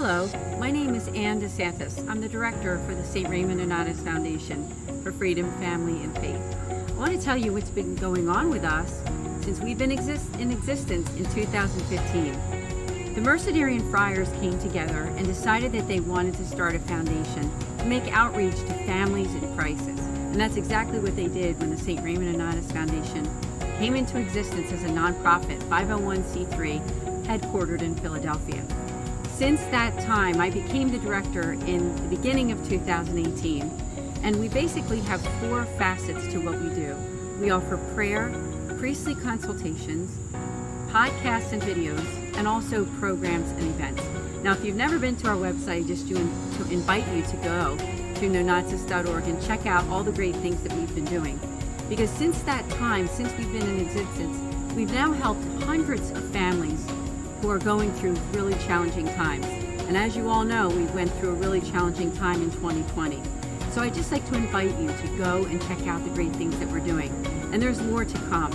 Hello, my name is Ann DeSantis. I'm the director for the St. Raymond Nonnatus Foundation for Freedom, Family, and Faith. I want to tell you what's been going on with us since we've been in existence in 2015. The Mercedarian Friars came together and decided that they wanted to start a foundation to make outreach to families in crisis. And that's exactly what they did when the St. Raymond Nonnatus Foundation came into existence as a nonprofit 501c3 headquartered in Philadelphia. Since that time, I became the director in the beginning of 2018, and we basically have four facets to what we do. We offer prayer, priestly consultations, podcasts and videos, and also programs and events. Now, if you've never been to our website, just to invite you to go to nonnatus.org and check out all the great things that we've been doing. Because since that time, since we've been in existence, we've now helped hundreds of families who are going through really challenging times. And as you all know, we went through a really challenging time in 2020. So I'd just like to invite you to go and check out the great things that we're doing. And there's more to come.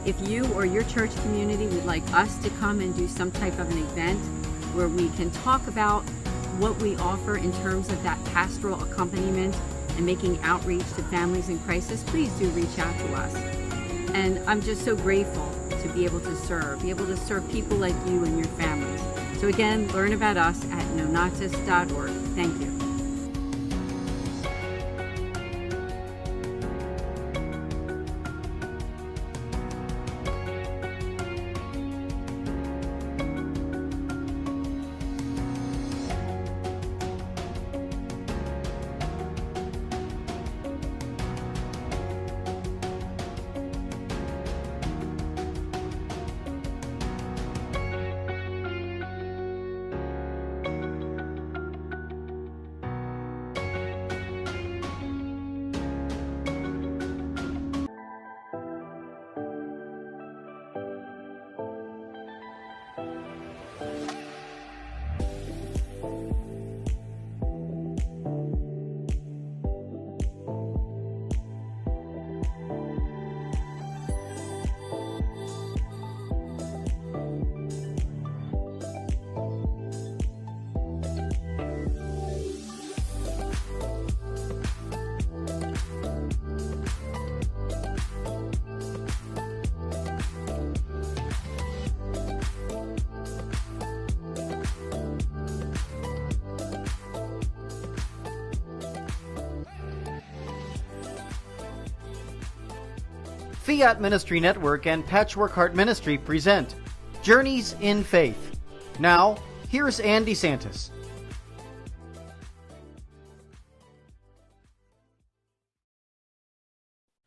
If you or your church community would like us to come and do some type of an event where we can talk about what we offer in terms of that pastoral accompaniment and making outreach to families in crisis, please do reach out to us. And I'm just so grateful to be able to serve people like you and your families. So again, learn about us at nonnatus.org. Thank you. Fiat Ministry Network and Patchwork Heart Ministry present Journeys in Faith. Now, here's Ann DeSantis.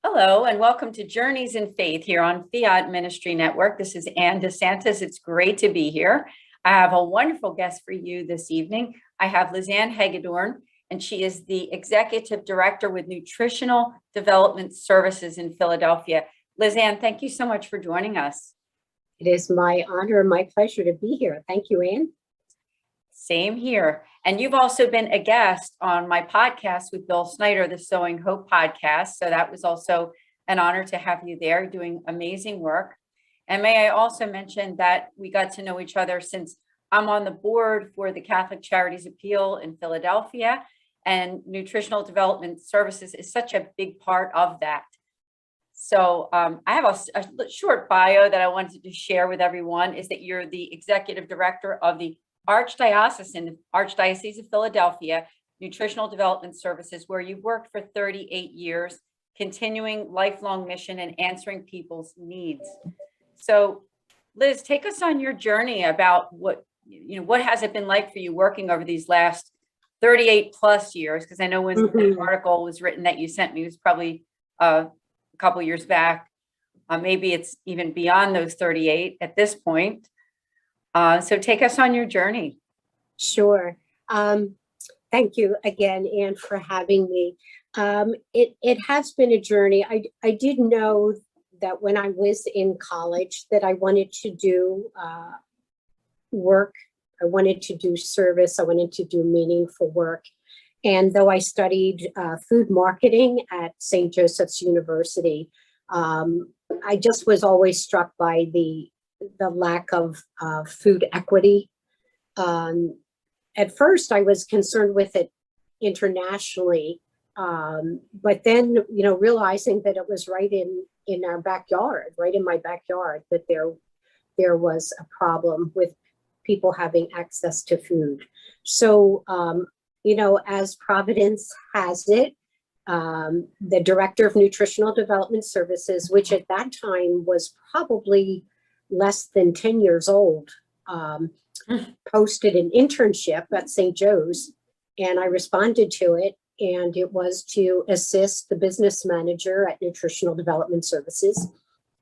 Hello, and welcome to Journeys in Faith here on Fiat Ministry Network. This is Ann DeSantis. It's great to be here. I have a wonderful guest for you this evening. I have Lizanne Hagedorn, and she is the Executive Director with Nutritional Development Services in Philadelphia. Lizanne, thank you so much for joining us. It is my honor and my pleasure to be here. Thank you, Ann. Same here. And you've also been a guest on my podcast with Bill Snyder, the Sowing Hope podcast. So that was also an honor to have you there doing amazing work. And may I also mention that we got to know each other since I'm on the board for the Catholic Charities Appeal in Philadelphia, and Nutritional Development Services is such a big part of that. So I have a short bio that I wanted to share with everyone, is that you're the Executive Director of the Archdiocese of Philadelphia, Nutritional Development Services, where you've worked for 38 years, continuing lifelong mission and answering people's needs. So Liz, take us on your journey about what has it been like for you working over these last 38 plus years? Because I know when the article was written that you sent me, it was probably a couple years back. Maybe it's even beyond those 38 at this point. So take us on your journey. Sure. Thank you again, Ann, for having me. It has been a journey. I did know that when I was in college that I wanted to do work. I wanted to do service. I wanted to do meaningful work. And though I studied food marketing at St. Joseph's University, I just was always struck by the lack of food equity at first I was concerned with it internationally. But then, realizing that it was right in our backyard, right in my backyard, that there was a problem with people having access to food. So, as Providence has it, the director of Nutritional Development Services, which at that time was probably less than 10 years old, posted an internship at St. Joe's, and I responded to it. And it was to assist the business manager at Nutritional Development Services.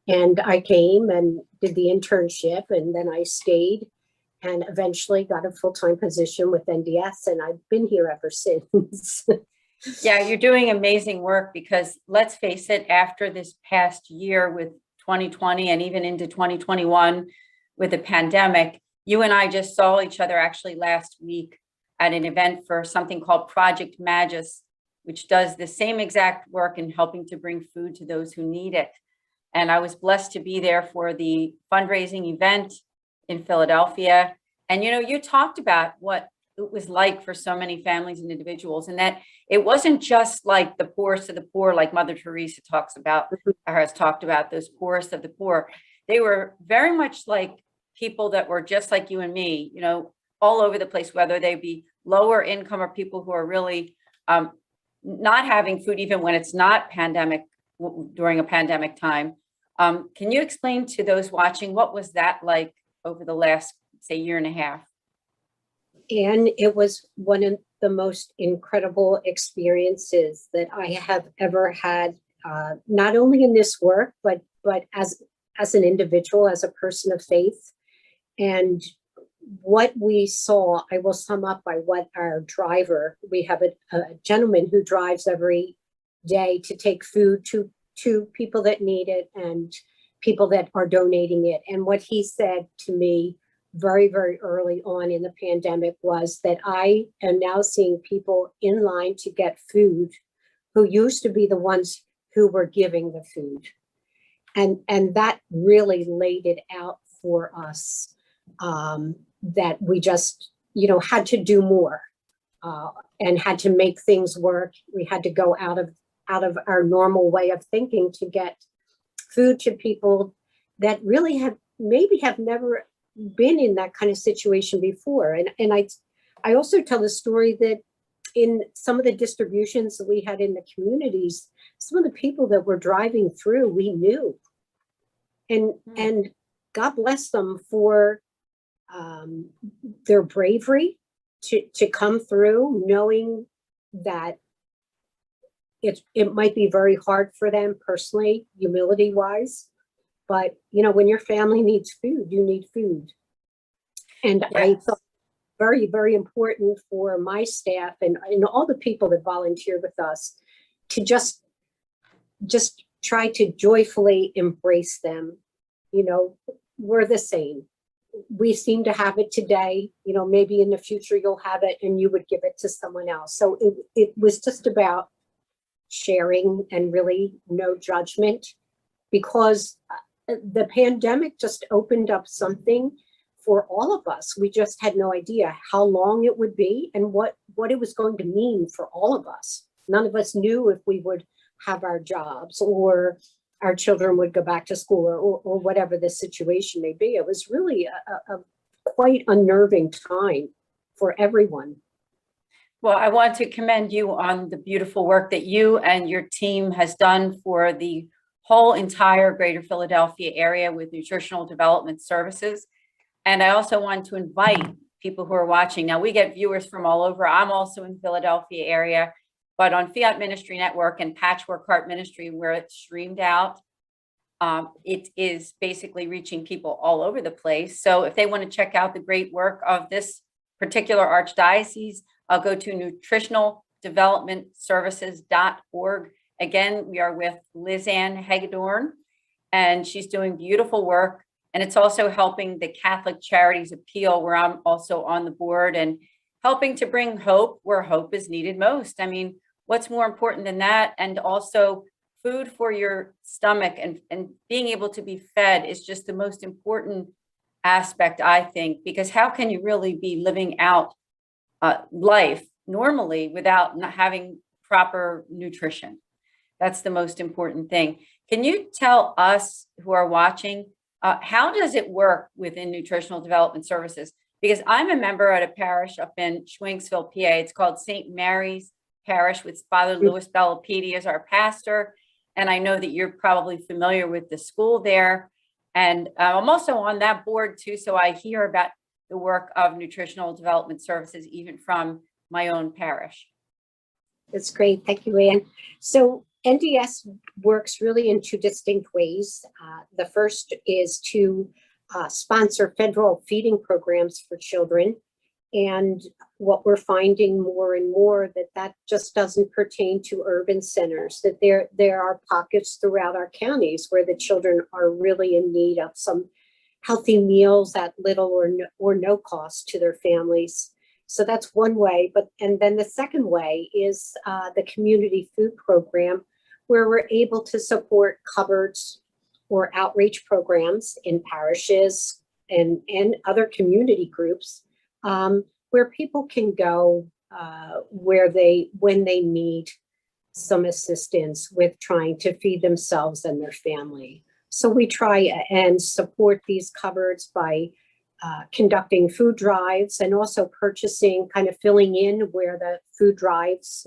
And I came and did the internship, and then I stayed and eventually got a full-time position with NDS, and I've been here ever since. Yeah, you're doing amazing work, because let's face it, after this past year with 2020 and even into 2021 with the pandemic, you and I just saw each other actually last week at an event for something called Project Magus, which does the same exact work in helping to bring food to those who need it. And I was blessed to be there for the fundraising event in Philadelphia. And, you talked about what it was like for so many families and individuals, and that it wasn't just like the poorest of the poor, like Mother Teresa talks about, or has talked about, those poorest of the poor. They were very much like people that were just like you and me, all over the place, whether they be lower income or people who are really not having food, even when it's not pandemic, during a pandemic time. Can you explain to those watching, what was that like over the last, say, year and a half? And it was one of the most incredible experiences that I have ever had, not only in this work, but as an individual, as a person of faith. And what we saw, I will sum up by what our driver, we have a gentleman who drives every day to take food to people that need it and people that are donating it. And what he said to me very, very early on in the pandemic was that I am now seeing people in line to get food who used to be the ones who were giving the food. And that really laid it out for us, that we just, had to do more, and had to make things work. We had to go out of our normal way of thinking to get food to people that really have never been in that kind of situation before. And I also tell the story that in some of the distributions that we had in the communities, some of the people that were driving through, we knew. And God bless them for their bravery to come through, knowing that it might be very hard for them personally, humility wise, but when your family needs food, you need food. And yes. I thought very, very important for my staff and all the people that volunteer with us to just try to joyfully embrace them. We're the same. We seem to have it today, maybe in the future you'll have it and you would give it to someone else. So it was just about sharing and really no judgment, because the pandemic just opened up something for all of us. We just had no idea how long it would be and what it was going to mean for all of us. None of us knew if we would have our jobs or our children would go back to school or whatever the situation may be. It was really a quite unnerving time for everyone. Well, I want to commend you on the beautiful work that you and your team has done for the whole entire greater Philadelphia area with nutritional development services. And I also want to invite people who are watching. Now, we get viewers from all over. I'm also in Philadelphia area, but on Fiat Ministry Network and Patchwork Heart Ministry, where it's streamed out, it is basically reaching people all over the place. So if they want to check out the great work of this particular archdiocese, I'll go to nutritionaldevelopmentservices.org. Again, we are with Lizanne Hagedorn, and she's doing beautiful work. And it's also helping the Catholic Charities Appeal, where I'm also on the board, and helping to bring hope where hope is needed most. I mean, what's more important than that? And also food for your stomach and being able to be fed is just the most important aspect, I think, because how can you really be living out life normally without not having proper nutrition. That's the most important thing. Can you tell us who are watching, how does it work within Nutritional Development Services? Because I'm a member at a parish up in Schwenksville, PA. It's called St. Mary's Parish with Father Louis Bellapede as our pastor. And I know that you're probably familiar with the school there. And I'm also on that board too, so I hear about the work of Nutritional Development Services, even from my own parish. That's great. Thank you, Anne. So NDS works really in two distinct ways. The first is to sponsor federal feeding programs for children. And what we're finding more and more that just doesn't pertain to urban centers, that there are pockets throughout our counties where the children are really in need of some healthy meals at little or no cost to their families. So that's one way, and then the second way is the community food program, where we're able to support cupboards or outreach programs in parishes and other community groups, where people can go when they need some assistance with trying to feed themselves and their family. So we try and support these cupboards by conducting food drives and also purchasing, kind of filling in where the food drives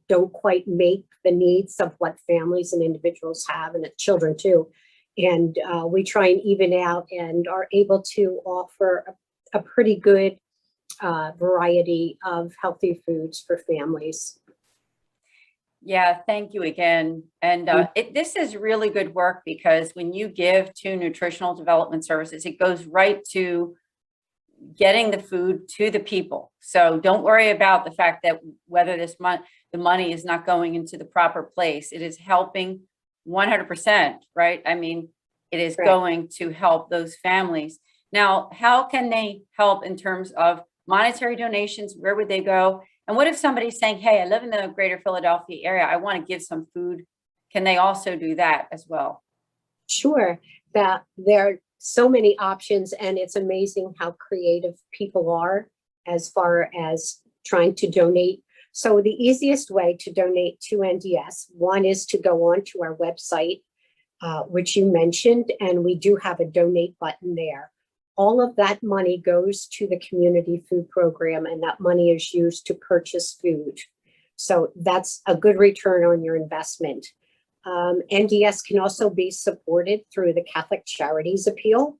don't quite make the needs of what families and individuals have, and children too. And we try and even out and are able to offer a pretty good variety of healthy foods for families. Yeah, thank you again. And this is really good work, because when you give to Nutritional Development Services, it goes right to getting the food to the people. So don't worry about the fact that whether the money is not going into the proper place. It is helping 100%, right? I mean, it is going to help those families. Now, how can they help in terms of monetary donations? Where would they go? And what if somebody's saying, hey, I live in the greater Philadelphia area, I want to give some food. Can they also do that as well? Sure. That there are so many options, and it's amazing how creative people are as far as trying to donate. So the easiest way to donate to NDS, one is to go on to our website, which you mentioned, and we do have a donate button there. All of that money goes to the community food program, and that money is used to purchase food. So that's a good return on your investment. NDS can also be supported through the Catholic Charities Appeal,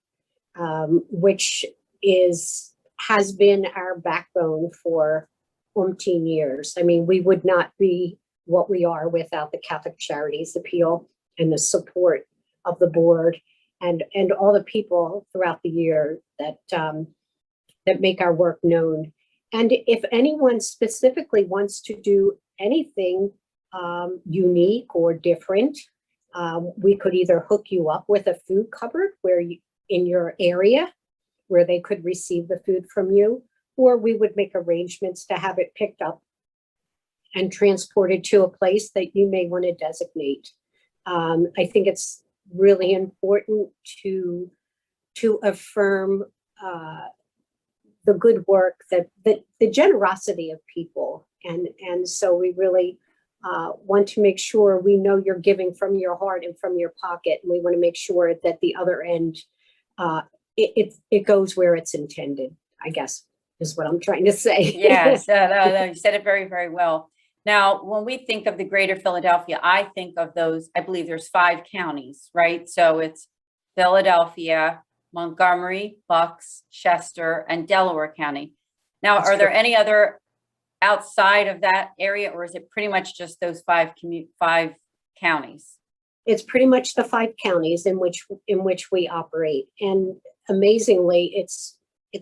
which has been our backbone for umpteen years. I mean, we would not be what we are without the Catholic Charities Appeal and the support of the board and all the people throughout the year that make our work known. And if anyone specifically wants to do anything unique or different, we could either hook you up with a food cupboard in your area where they could receive the food from you, or we would make arrangements to have it picked up and transported to a place that you may want to designate. I think it's really important to affirm the good work, that the generosity of people, and so we really want to make sure we know you're giving from your heart and from your pocket, and we want to make sure that the other end it goes where it's intended, I guess is what I'm trying to say. Yes, no, you said it very, very well. Now, when we think of the greater Philadelphia, I think of those, I believe there's 5 counties, right? So it's Philadelphia, Montgomery, Bucks, Chester, and Delaware County. Now, are there any other outside of that area, or is it pretty much just those 5 counties? It's pretty much the 5 counties in which we operate. And amazingly, it's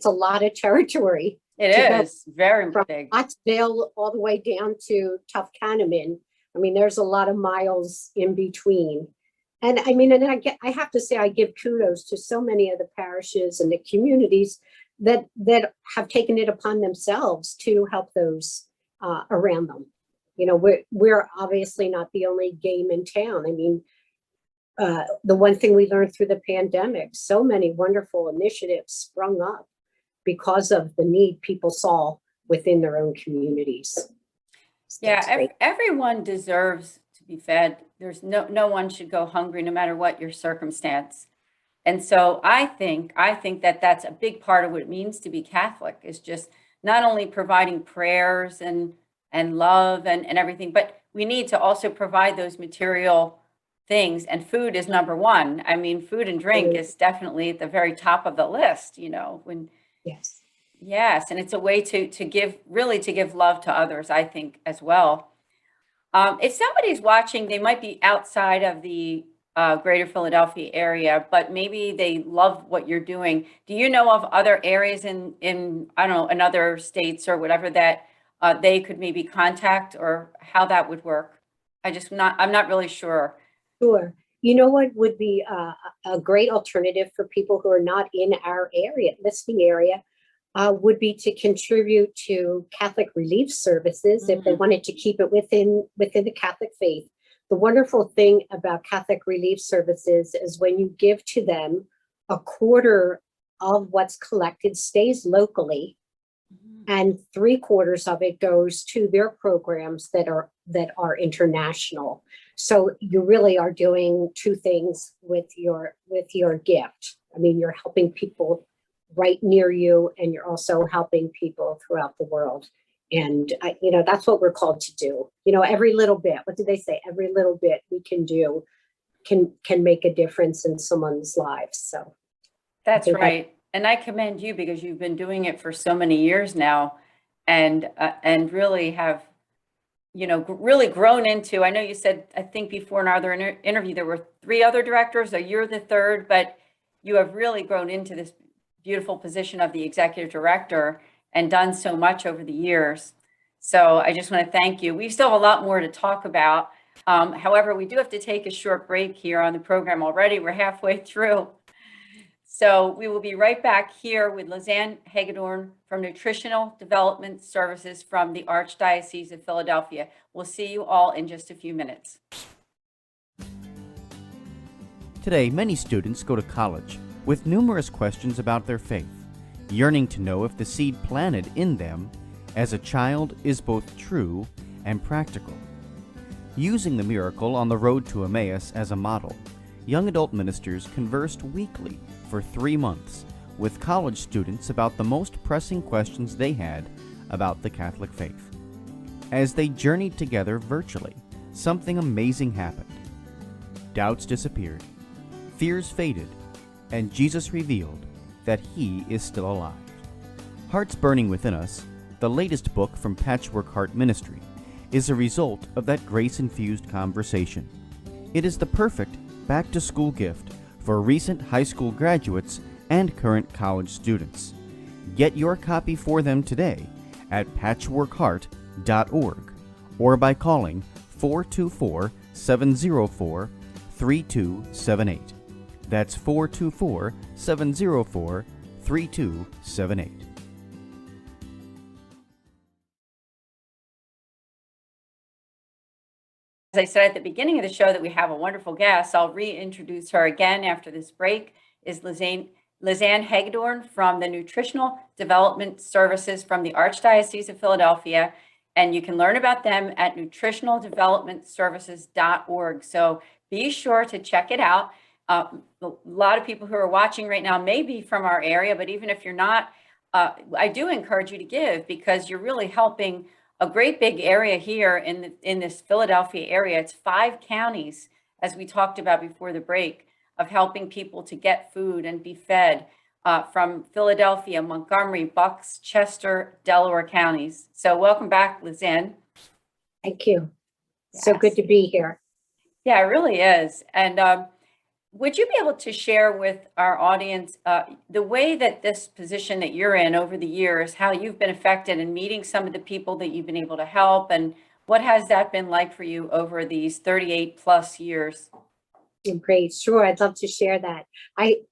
a lot of territory. It is very big. From Scottsdale all the way down to Tufcanaman. I mean, there's a lot of miles in between. And I mean, and I have to say, I give kudos to so many of the parishes and the communities that have taken it upon themselves to help those around them. You know, we're obviously not the only game in town. I mean, the one thing we learned through the pandemic, so many wonderful initiatives sprung up because of the need people saw within their own communities. So that's Yeah, great. everyone deserves to be fed. There's no one should go hungry no matter what your circumstance. And so I think that that's a big part of what it means to be Catholic, is just not only providing prayers and love and everything, but we need to also provide those material things, and food is number one. I mean, food and drink is definitely at the very top of the list, when Yes. yes, and it's a way to give, really to give love to others, I think, as well. If somebody's watching, they might be outside of the greater Philadelphia area, but maybe they love what you're doing. Do you know of other areas in I don't know, in other states or whatever that they could maybe contact, or how that would work? I'm not really sure. Sure. You know what would be a great alternative for people who are not in our area, listening area, would be to contribute to Catholic Relief Services if they wanted to keep it within the Catholic faith. The wonderful thing about Catholic Relief Services is when you give to them, a quarter of what's collected stays locally, and 3/4 of it goes to their programs that are international. So you really are doing two things with your gift. I mean, you're helping people right near you, and you're also helping people throughout the world. And that's what we're called to do. Every little bit. What do they say? Every little bit we can do can make a difference in someone's lives. So That's right. And I commend you, because you've been doing it for so many years now, and really have, really grown into, I know you said, I think before in our other interview, there were 3 other directors, so you're the 3rd, but you have really grown into this beautiful position of the executive director and done so much over the years. So I just want to thank you. We still have a lot more to talk about. However, we do have to take a short break here on the program already. We're halfway through. So we will be right back here with Lizanne Hagedorn from Nutritional Development Services from the Archdiocese of Philadelphia. We'll see you all in just a few minutes. Today, many students go to college with numerous questions about their faith, yearning to know if the seed planted in them as a child is both true and practical. Using the miracle on the road to Emmaus as a model, young adult ministers conversed weekly for 3 months with college students about the most pressing questions they had about the Catholic faith. As they journeyed together virtually, something amazing happened. Doubts disappeared, fears faded, and Jesus revealed that He is still alive. Hearts Burning Within Us, the latest book from Patchwork Heart Ministry, is a result of that grace-infused conversation. It is the perfect back-to-school gift for recent high school graduates and current college students. Get your copy for them today at patchworkheart.org or by calling 424-704-3278. That's 424-704-3278. As I said at the beginning of the show that we have a wonderful guest, I'll reintroduce her again after this break, is Lizanne Hagedorn from the Nutritional Development Services from the Archdiocese of Philadelphia. And you can learn about them at nutritionaldevelopmentservices.org. So be sure to check it out. A lot of people who are watching right now may be from our area, but even if you're not, I do encourage you to give, because you're really helping a great big area here in this Philadelphia area. It's 5 counties, as we talked about before the break, of helping people to get food and be fed from Philadelphia, Montgomery, Bucks, Chester, Delaware counties. So welcome back, Lizanne. Thank you. Yes. So good to be here. Yeah, it really is. And would you be able to share with our audience the way that this position that you're in over the years, how you've been affected in meeting some of the people that you've been able to help, and what has that been like for you over these 38 plus years? Great. Sure. I'd love to share that.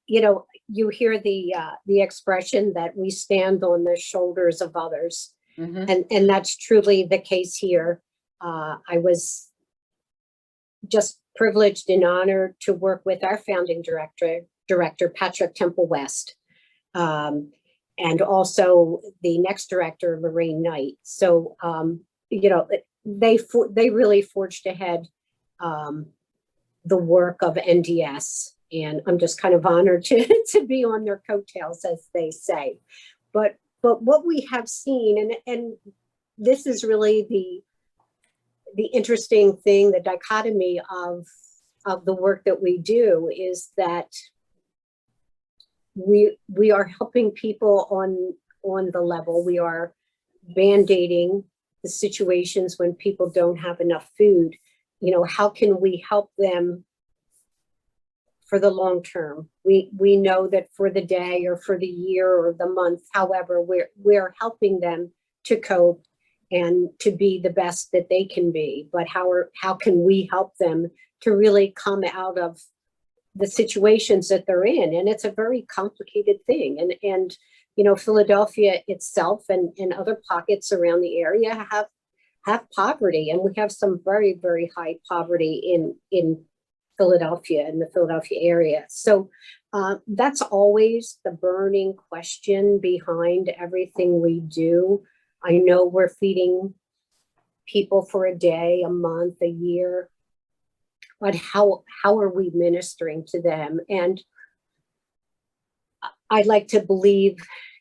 You hear the expression that we stand on the shoulders of others. Mm-hmm. And that's truly the case here. I was just privileged and honored to work with our founding director, Patrick Temple West. and also the next director, Lorraine Knight. So, you know, they really forged ahead the work of NDS, and I'm just kind of honored to be on their coattails, as they say. But what we have seen, and this is really the interesting thing, the dichotomy of the work that we do, is that we are helping people on the level. We are band-aiding the situations when people don't have enough food. You know, how can we help them for the long term? We know that for the day or for the year or the month, however, we're helping them to cope and to be the best that they can be. But how can we help them to really come out of the situations that they're in? And it's a very complicated thing. And you know, Philadelphia itself and other pockets around the area have poverty, and we have some very, very high poverty in Philadelphia, in the Philadelphia area. So that's always the burning question behind everything we do. I know we're feeding people for a day, a month, a year, but how are we ministering to them? And I like to believe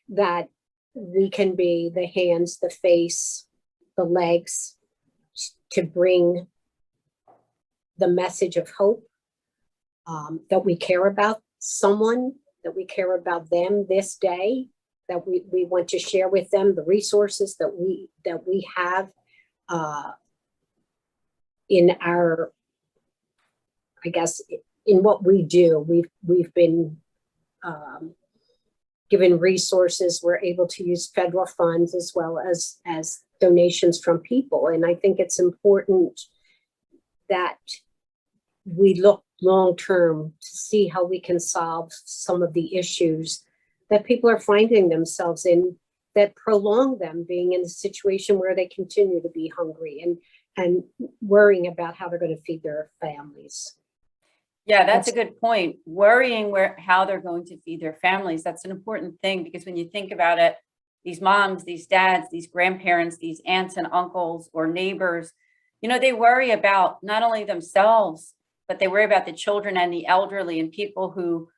that we can be the hands, the face, the legs to bring the message of hope, that we care about someone, that we care about them this day, that we want to share with them the resources that we have in our, I guess, in what we do. We've been given resources. We're able to use federal funds as well as donations from people. And I think it's important that we look long term to see how we can solve some of the issues that people are finding themselves in, that prolong them being in a situation where they continue to be hungry and worrying about how they're going to feed their families. Yeah, that's a good point. Worrying how they're going to feed their families. That's an important thing, because when you think about it, these moms, these dads, these grandparents, these aunts and uncles or neighbors, you know, they worry about not only themselves, but they worry about the children and the elderly and people who,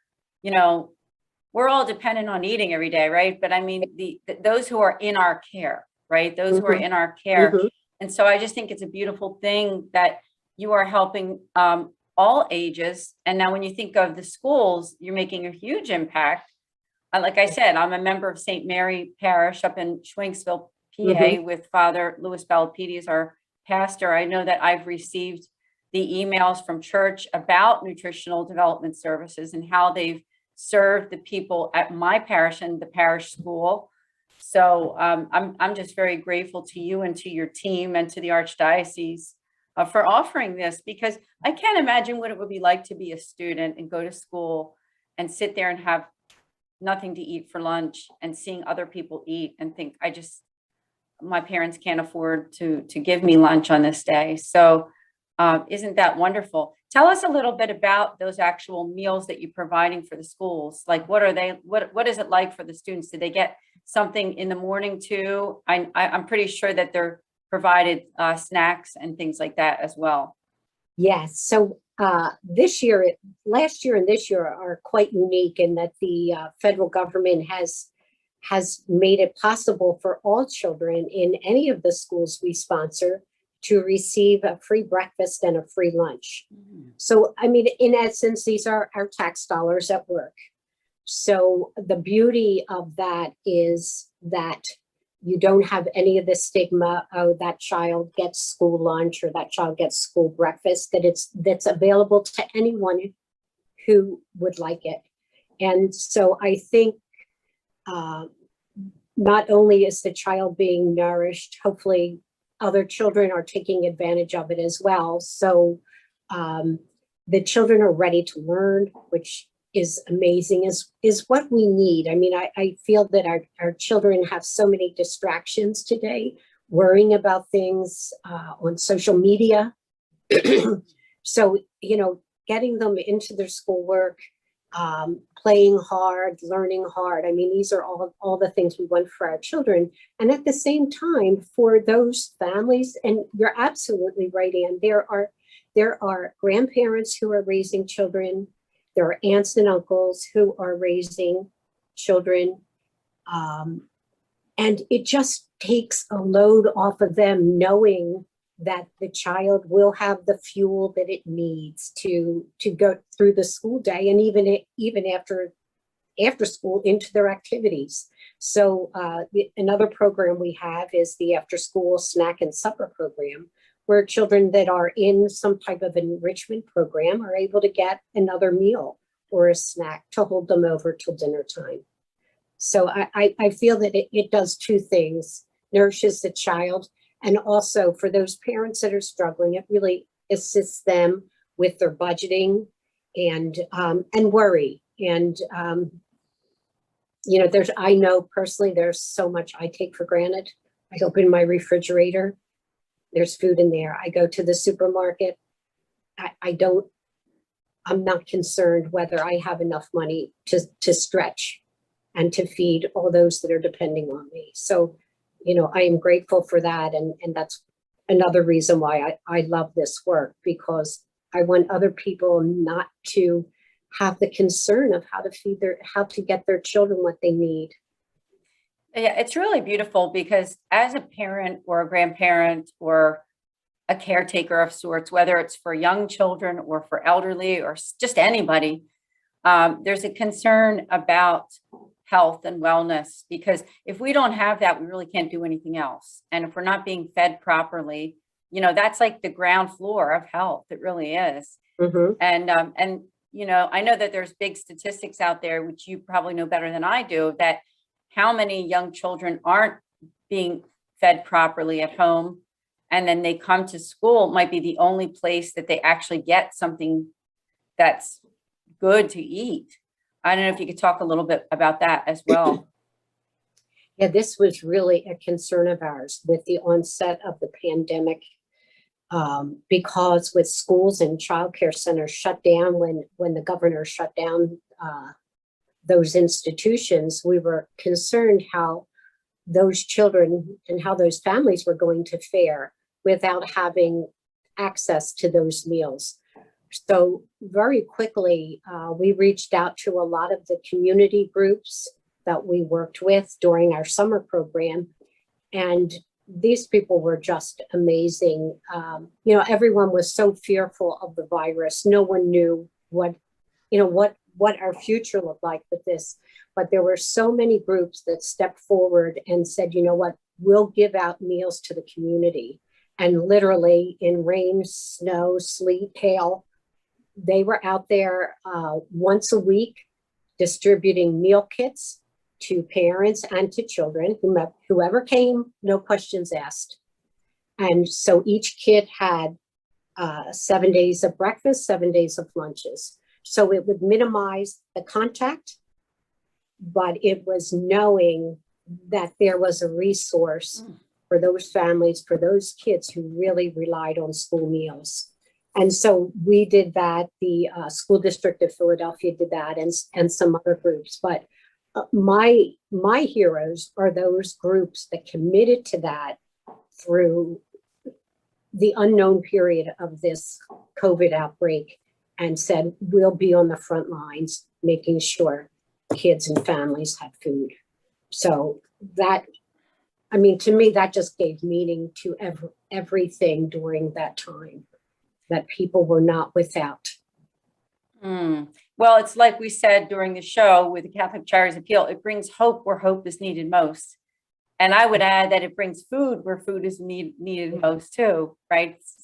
you know, we're all dependent on eating every day, right? But I mean, those who are in our care, right? Those who are in our care. And so I just think it's a beautiful thing that you are helping all ages. And now when you think of the schools, you're making a huge impact. Like I said, I'm a member of St. Mary Parish up in Schwenksville, PA, with Father Louis Ballapedi as our pastor. I know that I've received the emails from church about nutritional development services and how they've served the people at my parish and the parish school. So I'm just very grateful to you and to your team and to the Archdiocese for offering this, because I can't imagine what it would be like to be a student and go to school and sit there and have nothing to eat for lunch and seeing other people eat and think, my parents can't afford to give me lunch on this day. So isn't that wonderful? Tell us a little bit about those actual meals that you're providing for the schools. Like, what are they, what is it like for the students? Do they get something in the morning too? I'm pretty sure that they're provided snacks and things like that as well. Yes. So last year and this year are quite unique in that the federal government has made it possible for all children in any of the schools we sponsor to receive a free breakfast and a free lunch. So, I mean, in essence, these are our tax dollars at work. So the beauty of that is that you don't have any of the stigma, oh, that child gets school lunch or that child gets school breakfast, that's available to anyone who would like it. And so I think not only is the child being nourished, hopefully other children are taking advantage of it as well. So the children are ready to learn, which is amazing, is what we need. I mean, I feel that our children have so many distractions today, worrying about things on social media. So, you know, getting them into their schoolwork, playing hard, learning hard. I mean, these are all the things we want for our children. And at the same time, for those families, and you're absolutely right, Ann, there are grandparents who are raising children. There are aunts and uncles who are raising children. And it just takes a load off of them knowing that the child will have the fuel that it needs to go through the school day, and even after school into their activities. So another program we have is the after school snack and supper program, where children that are in some type of enrichment program are able to get another meal or a snack to hold them over till dinner time. So I feel that it does two things: nourishes the child, and also for those parents that are struggling, it really assists them with their budgeting and worry. And I know personally there's so much I take for granted. I open my refrigerator, there's food in there. I go to the supermarket. I'm not concerned whether I have enough money to stretch and to feed all those that are depending on me. So, I am grateful for that. And that's another reason why I love this work, because I want other people not to have the concern of how to get their children what they need. Yeah, it's really beautiful, because as a parent or a grandparent or a caretaker of sorts, whether it's for young children or for elderly or just anybody, there's a concern about health and wellness, because if we don't have that, we really can't do anything else. And if we're not being fed properly, that's like the ground floor of health. It really is. Mm-hmm. And I know that there's big statistics out there, which you probably know better than I do, that how many young children aren't being fed properly at home, and then they come to school, might be the only place that they actually get something that's good to eat. I don't know if you could talk a little bit about that as well. Yeah, this was really a concern of ours with the onset of the pandemic, because with schools and childcare centers shut down when the governor shut down those institutions, we were concerned how those children and how those families were going to fare without having access to those meals. So very quickly, we reached out to a lot of the community groups that we worked with during our summer program. And these people were just amazing. Everyone was so fearful of the virus. No one knew what our future looked like with this. But there were so many groups that stepped forward and said, we'll give out meals to the community. And literally in rain, snow, sleet, hail, they were out there once a week distributing meal kits to parents and to children, whoever came, no questions asked. And so each kit had 7 days of breakfast, 7 days of lunches. So it would minimize the contact, but it was knowing that there was a resource for those families, for those kids who really relied on school meals. And so we did that. The school district of Philadelphia did that, and some other groups. But my heroes are those groups that committed to that through the unknown period of this COVID outbreak, and said, we'll be on the front lines, making sure kids and families have food. So that, to me, that just gave meaning to everything during that time, that people were not without. Well, it's like we said during the show with the Catholic Charities Appeal, it brings hope where hope is needed most. And I would add that it brings food where food is needed most too, right? It's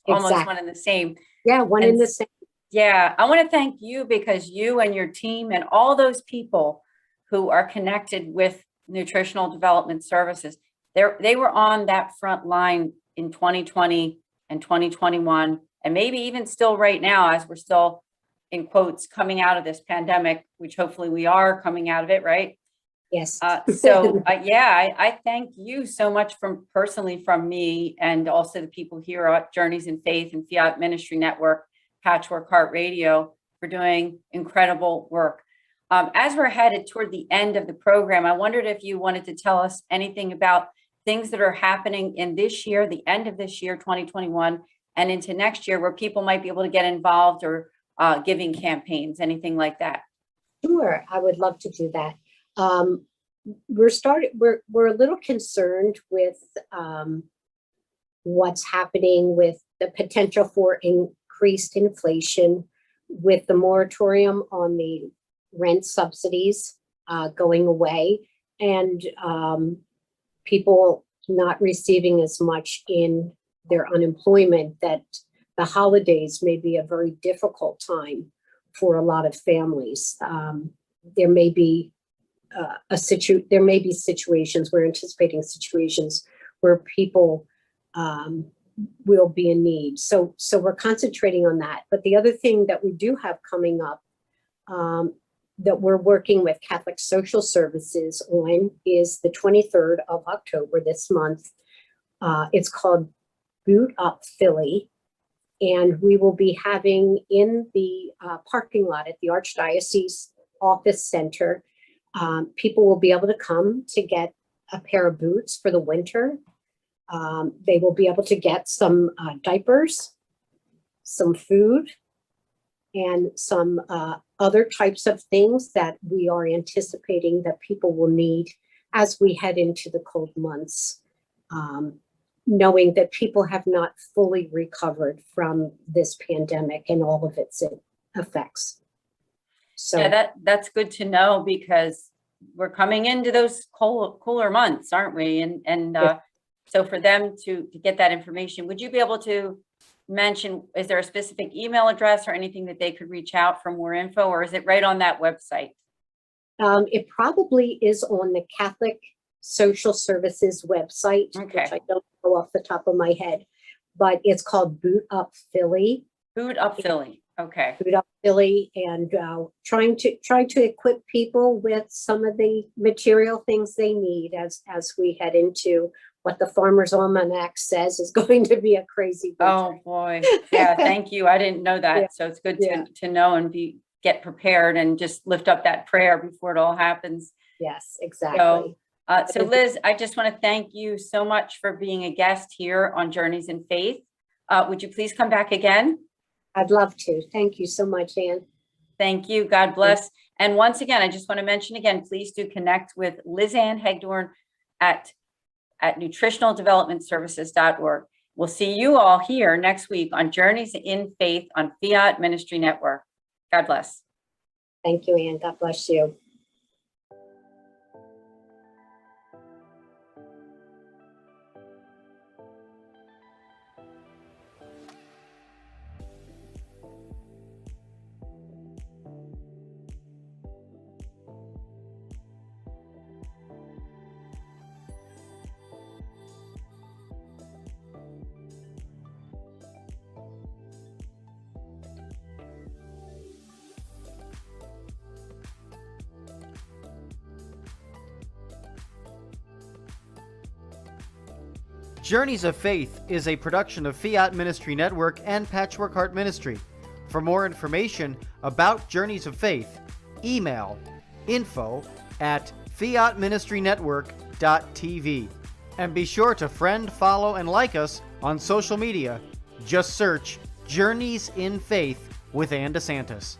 almost Exactly. one and the same. Yeah, one and the same. Yeah, I want to thank you, because you and your team and all those people who are connected with nutritional development services, they were on that front line in 2020 and 2021, and maybe even still right now, as we're still, in quotes, coming out of this pandemic, which hopefully we are coming out of it, right? Yes. I thank you so much personally from me, and also the people here at Journeys in Faith and Fiat Ministry Network, Patchwork Heart Radio, for doing incredible work. As we're headed toward the end of the program, I wondered if you wanted to tell us anything about things that are happening in this year, the end of this year, 2021, and into next year, where people might be able to get involved or giving campaigns, anything like that. Sure, I would love to do that. We're a little concerned with what's happening with the potential for increased inflation, with the moratorium on the rent subsidies going away, and people not receiving as much in their unemployment, that the holidays may be a very difficult time for a lot of families. There may be situations, we're anticipating situations where people will be in need. So we're concentrating on that. But the other thing that we do have coming up, that we're working with Catholic Social Services on, is the 23rd of October this month. It's called Boot Up Philly. And we will be having in the parking lot at the Archdiocese Office Center, people will be able to come to get a pair of boots for the winter. They will be able to get some diapers, some food, and some other types of things that we are anticipating that people will need as we head into the cold months, knowing that people have not fully recovered from this pandemic and all of its effects. So yeah, that's good to know, because we're coming into those cooler months, aren't we? And so for them to get that information, would you be able to mention, is there a specific email address or anything that they could reach out for more info, or is it right on that website? it probably is on the Catholic Social Services website, Okay. which I don't know off the top of my head, but it's called Boot Up Philly. Boot Up Philly. Okay. Boot Up Philly, and trying to equip people with some of the material things they need as we head into what the Farmer's Almanac says is going to be a crazy winter. Oh boy. Yeah. Thank you. I didn't know that. Yeah. So it's good Yeah. to know and get prepared and just lift up that prayer before it all happens. Yes, exactly. So Liz, I just want to thank you so much for being a guest here on Journeys in Faith. Would you please come back again? I'd love to. Thank you so much, Anne. Thank you. God bless. And once again, I just want to mention again, please do connect with Lizanne Hagedorn at nutritionaldevelopmentservices.org. We'll see you all here next week on Journeys in Faith on Fiat Ministry Network. God bless. Thank you, Anne. God bless you. Journeys of Faith is a production of Fiat Ministry Network and Patchwork Heart Ministry. For more information about Journeys of Faith, email info@fiatministrynetwork.tv. And be sure to friend, follow, and like us on social media. Just search Journeys in Faith with Ann DeSantis.